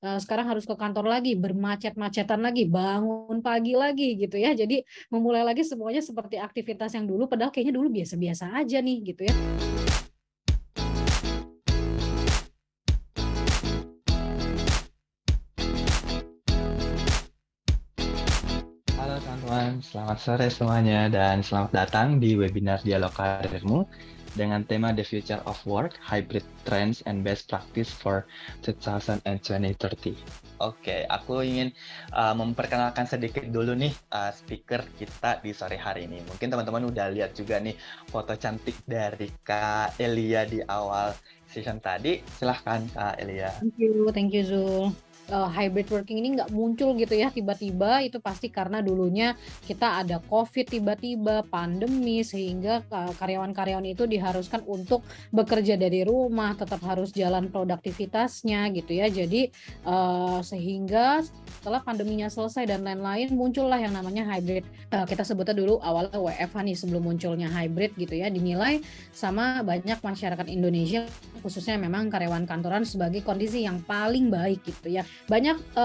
sekarang harus ke kantor lagi, bermacet-macetan lagi, bangun pagi lagi gitu ya. Jadi memulai lagi semuanya seperti aktivitas yang dulu, padahal kayaknya dulu biasa-biasa aja nih gitu ya. Halo teman-teman, selamat sore semuanya dan selamat datang di webinar Dialog Karirmu dengan tema The Future of Work, Hybrid Trends and Best Practice for 2030. Oke, aku ingin memperkenalkan sedikit dulu nih speaker kita di sore hari ini. Mungkin teman-teman udah lihat juga nih foto cantik dari Kak Elia di awal session tadi. Silahkan Kak Elia. Thank you Zul. Hybrid working ini nggak muncul gitu ya tiba-tiba, itu pasti karena dulunya kita ada COVID tiba-tiba, pandemi, sehingga karyawan-karyawan itu diharuskan untuk bekerja dari rumah, tetap harus jalan produktivitasnya gitu ya. Jadi sehingga setelah pandeminya selesai dan lain-lain, muncullah yang namanya hybrid. Kita sebutnya dulu awalnya WFH nih, sebelum munculnya hybrid gitu ya, dinilai sama banyak masyarakat Indonesia, khususnya memang karyawan kantoran, sebagai kondisi yang paling baik gitu ya. Banyak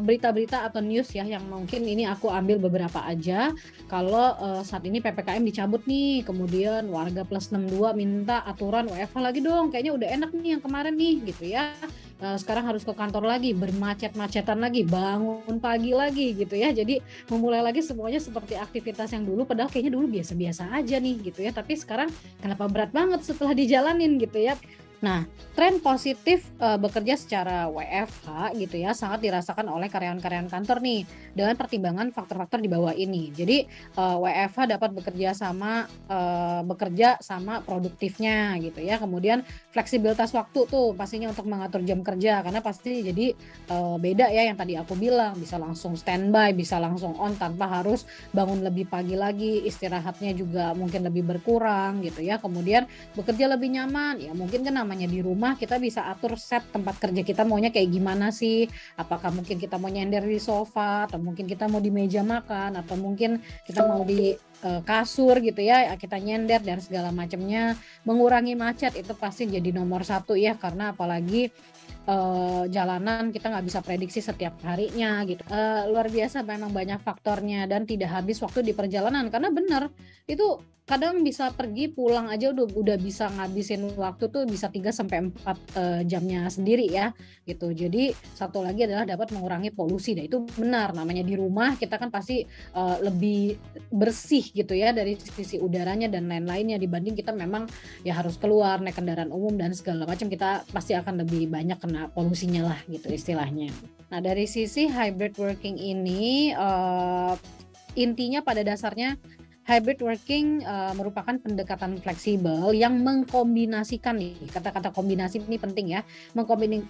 berita-berita atau news ya yang mungkin ini aku ambil beberapa aja. Kalau saat ini PPKM dicabut nih, kemudian warga plus 62 minta aturan WFH lagi dong, kayaknya udah enak nih yang kemarin nih gitu ya. Sekarang harus ke kantor lagi, bermacet-macetan lagi, bangun pagi lagi gitu ya. Jadi memulai lagi semuanya seperti aktivitas yang dulu, padahal kayaknya dulu biasa-biasa aja nih gitu ya. Tapi sekarang kenapa berat banget setelah dijalanin gitu ya. Nah, tren positif bekerja secara WFH gitu ya sangat dirasakan oleh karyawan-karyawan kantor nih, dengan pertimbangan faktor-faktor di bawah ini. Jadi WFH dapat bekerja sama produktifnya gitu ya. Kemudian fleksibilitas waktu tuh pastinya untuk mengatur jam kerja, karena pasti jadi beda ya yang tadi aku bilang, bisa langsung standby, bisa langsung on tanpa harus bangun lebih pagi lagi, istirahatnya juga mungkin lebih berkurang gitu ya. Kemudian bekerja lebih nyaman, ya mungkin kan namanya di rumah kita bisa atur set tempat kerja kita maunya kayak gimana sih, apakah mungkin kita mau nyender di sofa, atau mungkin kita mau di meja makan, atau mungkin kita mau di kasur gitu ya, kita nyender dan segala macamnya. Mengurangi macet itu pasti jadi nomor satu ya, karena apalagi jalanan kita nggak bisa prediksi setiap harinya gitu. Luar biasa, memang banyak faktornya dan tidak habis waktu di perjalanan, karena benar itu kadang bisa pergi pulang aja udah bisa ngabisin waktu tuh bisa 3 sampai 4 jamnya sendiri ya gitu. Jadi satu lagi adalah dapat mengurangi polusi. Dan itu benar, namanya di rumah kita kan pasti lebih bersih gitu ya dari sisi udaranya dan lain-lainnya, dibanding kita memang ya harus keluar naik kendaraan umum dan segala macam, kita pasti akan lebih banyak kena polusinya lah gitu istilahnya. Nah, dari sisi hybrid working ini intinya pada dasarnya hybrid working merupakan pendekatan fleksibel yang mengkombinasikan nih, kata-kata kombinasi ini penting ya,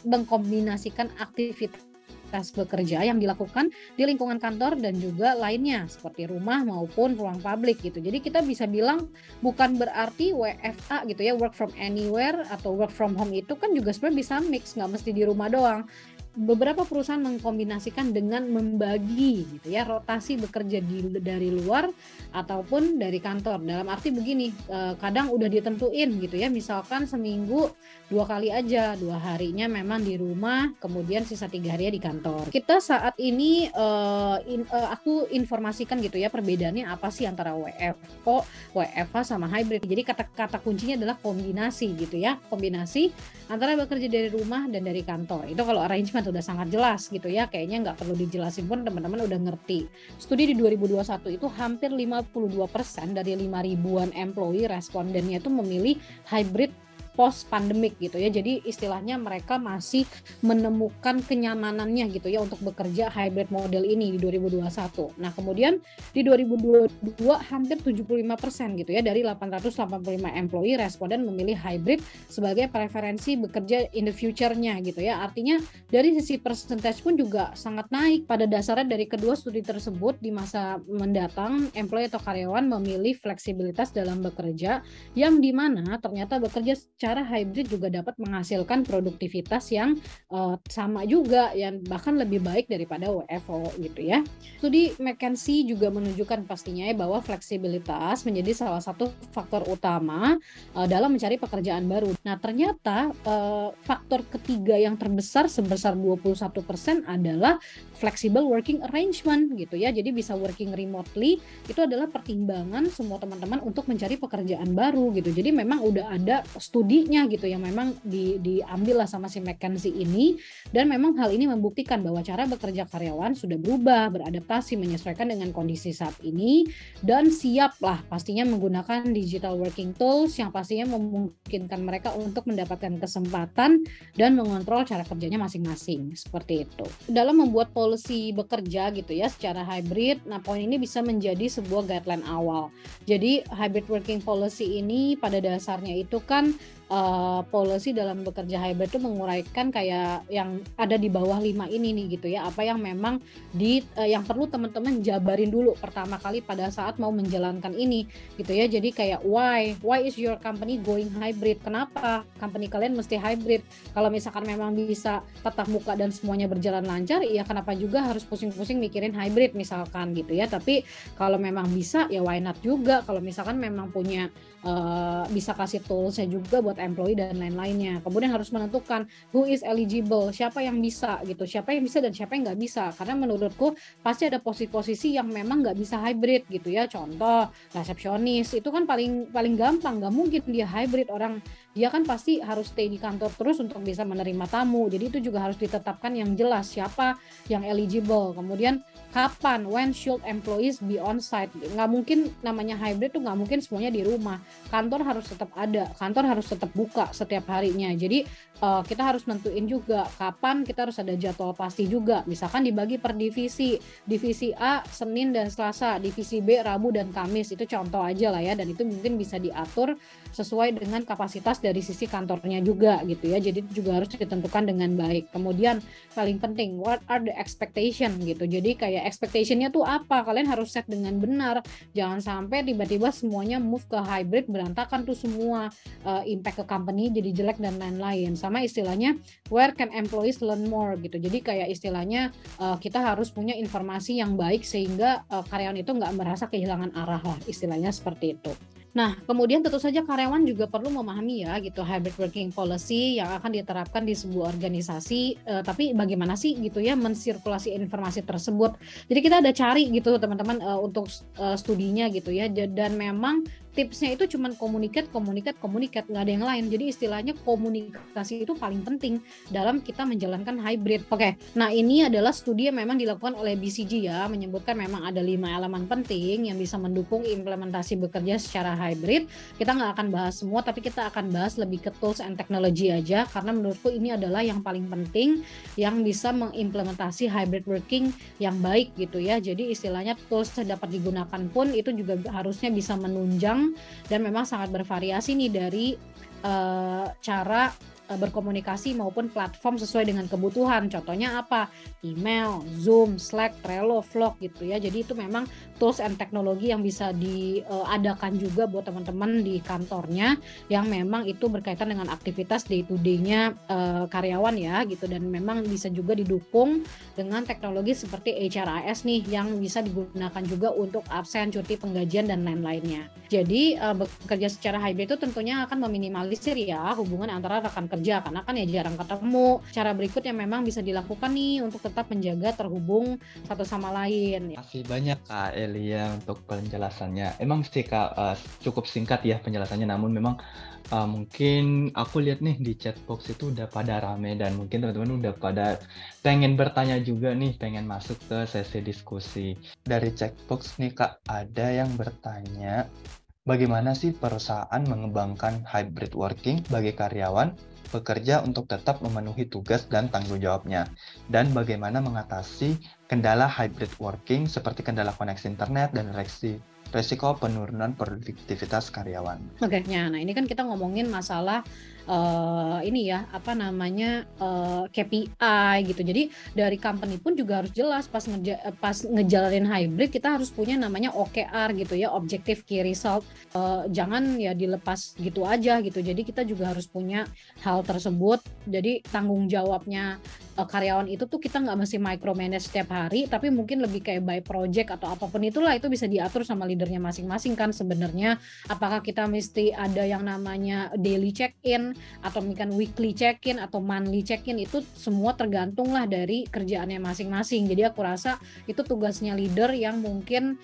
mengkombinasikan aktivitas bekerja yang dilakukan di lingkungan kantor dan juga lainnya seperti rumah maupun ruang publik gitu. Jadi kita bisa bilang bukan berarti WFA gitu ya, work from anywhere atau work from home itu kan juga sebenarnya bisa mix, nggak mesti di rumah doang. Beberapa perusahaan mengkombinasikan dengan membagi gitu ya, rotasi bekerja dari luar ataupun dari kantor. Dalam arti begini, kadang udah ditentuin gitu ya, misalkan seminggu 2 kali aja, 2 harinya memang di rumah, kemudian sisa 3 harinya di kantor. Kita saat ini aku informasikan gitu ya perbedaannya apa sih antara WFO, WFH sama hybrid. Jadi kata kuncinya adalah kombinasi gitu ya, kombinasi antara bekerja dari rumah dan dari kantor. Itu kalau arrangement udah sangat jelas gitu ya, kayaknya nggak perlu dijelasin pun teman-teman udah ngerti. Studi di 2021 itu hampir 52% dari 5.000-an employee respondennya itu memilih hybrid post pandemic gitu ya. Jadi istilahnya mereka masih menemukan kenyamanannya gitu ya untuk bekerja hybrid model ini di 2021. Nah, kemudian di 2022 hampir 75% gitu ya dari 885 employee responden memilih hybrid sebagai preferensi bekerja in the future-nya gitu ya. Artinya dari sisi percentage pun juga sangat naik. Pada dasarnya dari kedua studi tersebut, di masa mendatang employee atau karyawan memilih fleksibilitas dalam bekerja, yang dimana ternyata bekerja secara secara hybrid juga dapat menghasilkan produktivitas yang sama juga, yang bahkan lebih baik daripada WFO gitu ya. Studi McKinsey juga menunjukkan pastinya ya bahwa fleksibilitas menjadi salah satu faktor utama dalam mencari pekerjaan baru. Nah, ternyata faktor ketiga yang terbesar sebesar 21% adalah flexible working arrangement gitu ya. Jadi bisa working remotely itu adalah pertimbangan semua teman-teman untuk mencari pekerjaan baru gitu. Jadi memang udah ada studinya gitu yang memang diambil lah sama si McKinsey ini, dan memang hal ini membuktikan bahwa cara bekerja karyawan sudah berubah, beradaptasi menyesuaikan dengan kondisi saat ini, dan siap lah pastinya menggunakan digital working tools yang pastinya memungkinkan mereka untuk mendapatkan kesempatan dan mengontrol cara kerjanya masing-masing seperti itu. Dalam membuat policy bekerja gitu ya secara hybrid, nah poin ini bisa menjadi sebuah guideline awal. Jadi hybrid working policy ini pada dasarnya itu kan policy dalam bekerja hybrid itu menguraikan kayak yang ada di bawah 5 ini nih gitu ya, apa yang memang yang perlu teman-teman jabarin dulu pertama kali pada saat mau menjalankan ini gitu ya. Jadi kayak why is your company going hybrid, kenapa company kalian mesti hybrid? Kalau misalkan memang bisa tatap muka dan semuanya berjalan lancar, ya kenapa juga harus pusing-pusing mikirin hybrid misalkan gitu ya. Tapi kalau memang bisa ya why not juga, kalau misalkan memang punya bisa kasih toolsnya juga buat employee dan lain-lainnya. Kemudian harus menentukan who is eligible, siapa yang bisa gitu, siapa yang bisa dan siapa yang nggak bisa. Karena menurutku pasti ada posisi-posisi yang memang nggak bisa hybrid gitu ya. Contoh resepsionis itu kan paling gampang, nggak mungkin dia hybrid, orang dia kan pasti harus stay di kantor terus untuk bisa menerima tamu. Jadi itu juga harus ditetapkan yang jelas siapa yang eligible. Kemudian kapan, when should employees be on site. Nggak mungkin namanya hybrid tuh nggak mungkin semuanya di rumah. Kantor harus tetap ada, kantor harus tetap buka setiap harinya. Jadi kita harus nentuin juga kapan kita harus ada jadwal pasti juga. Misalkan dibagi per divisi. Divisi A Senin dan Selasa, divisi B Rabu dan Kamis. Itu contoh aja lah ya, dan itu mungkin bisa diatur sesuai dengan kapasitas dari sisi kantornya juga gitu ya. Jadi juga harus ditentukan dengan baik. Kemudian paling penting, what are the expectation gitu. Jadi kayak expectationnya tuh apa? Kalian harus set dengan benar. Jangan sampai tiba-tiba semuanya move ke hybrid, berantakan tuh semua, impact ke company jadi jelek dan lain-lain. Sama istilahnya where can employees learn more gitu. Jadi kayak istilahnya kita harus punya informasi yang baik sehingga karyawan itu nggak merasa kehilangan arah lah, istilahnya seperti itu. Nah, kemudian tentu saja karyawan juga perlu memahami ya gitu hybrid working policy yang akan diterapkan di sebuah organisasi. Tapi bagaimana sih gitu ya mensirkulasi informasi tersebut. Jadi kita ada cari gitu teman-teman untuk studinya gitu ya. Dan memang tipsnya itu cuman komunikasi, nggak ada yang lain. Jadi istilahnya komunikasi itu paling penting dalam kita menjalankan hybrid. Oke, nah ini adalah studi yang memang dilakukan oleh BCG ya, menyebutkan memang ada 5 elemen penting yang bisa mendukung implementasi bekerja secara hybrid. Kita nggak akan bahas semua, tapi kita akan bahas lebih ke tools and technology aja, karena menurutku ini adalah yang paling penting yang bisa mengimplementasi hybrid working yang baik gitu ya. Jadi istilahnya tools yang dapat digunakan pun itu juga harusnya bisa menunjang dan memang sangat bervariasi nih dari cara berkomunikasi maupun platform sesuai dengan kebutuhan. Contohnya apa? Email, Zoom, Slack, Trello, Vlog gitu ya. Jadi itu memang tools and teknologi yang bisa diadakan juga buat teman-teman di kantornya yang memang itu berkaitan dengan aktivitas day to day-nya karyawan ya gitu, dan memang bisa juga didukung dengan teknologi seperti HRIS nih yang bisa digunakan juga untuk absen, cuti, penggajian dan lain-lainnya. Jadi bekerja secara hybrid itu tentunya akan meminimalisir ya hubungan antara rekan kerja karena kan ya jarang ketemu. Cara berikut yang memang bisa dilakukan nih untuk tetap menjaga terhubung satu sama lain. Terima kasih banyak Kak Elia untuk penjelasannya. Emang sih Kak cukup singkat ya penjelasannya, namun memang mungkin aku lihat nih di chat box itu udah pada rame dan mungkin teman-teman udah pada pengen bertanya juga nih, pengen masuk ke sesi diskusi. Dari chat box nih Kak, ada yang bertanya, bagaimana sih perusahaan mengembangkan hybrid working bagi karyawan bekerja untuk tetap memenuhi tugas dan tanggung jawabnya? Dan bagaimana mengatasi kendala hybrid working seperti kendala koneksi internet dan resiko penurunan produktivitas karyawan? Oke, nah ini kan kita ngomongin masalah ini ya apa namanya KPI gitu. Jadi dari company pun juga harus jelas pas ngejalanin hybrid kita harus punya namanya OKR gitu ya, Objective Key Result. Jangan ya dilepas gitu aja gitu. Jadi kita juga harus punya hal tersebut. Jadi tanggung jawabnya karyawan itu tuh kita nggak mesti micromanage setiap hari, tapi mungkin lebih kayak by project atau apapun itulah, itu bisa diatur sama leadernya masing-masing kan sebenarnya. Apakah kita mesti ada yang namanya daily check-in atau mungkin weekly check-in atau monthly check-in, itu semua tergantung lah dari kerjaannya masing-masing. Jadi aku rasa itu tugasnya leader yang mungkin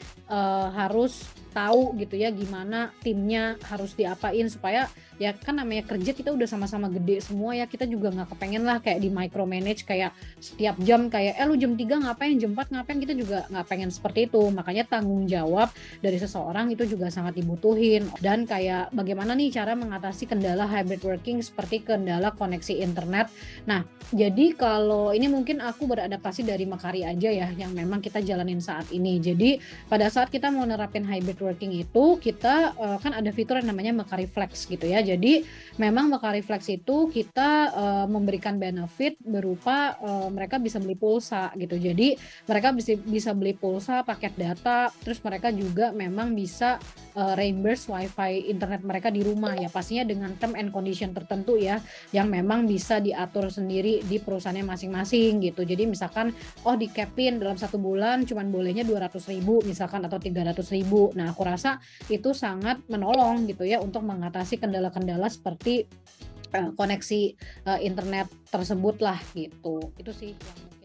harus tahu gitu ya gimana timnya harus diapain, supaya ya kan namanya kerja kita udah sama-sama gede semua ya, kita juga nggak kepengen lah kayak di micromanage kayak setiap jam kayak lu jam 3 ngapain, jam 4 ngapain, kita juga nggak pengen seperti itu. Makanya tanggung jawab dari seseorang itu juga sangat dibutuhin. Dan kayak bagaimana nih cara mengatasi kendala hybrid working seperti kendala koneksi internet. Nah, jadi kalau ini mungkin aku beradaptasi dari Makari aja ya yang memang kita jalanin saat ini. Jadi pada saat kita mau nerapin hybrid working itu kita kan ada fitur yang namanya Makari Flex gitu ya. Jadi memang Makari Flex itu kita memberikan benefit berupa mereka bisa beli pulsa gitu. Jadi mereka bisa beli pulsa, paket data, terus mereka juga memang bisa reimburse wifi internet mereka di rumah ya, pastinya dengan term and condition tertentu ya, yang memang bisa diatur sendiri di perusahaannya masing-masing gitu. Jadi misalkan di capin dalam 1 bulan cuman bolehnya 200.000 misalkan atau 300.000. Nah aku rasa itu sangat menolong gitu ya untuk mengatasi kendala-kendala seperti koneksi internet tersebut lah gitu. Itu sih yang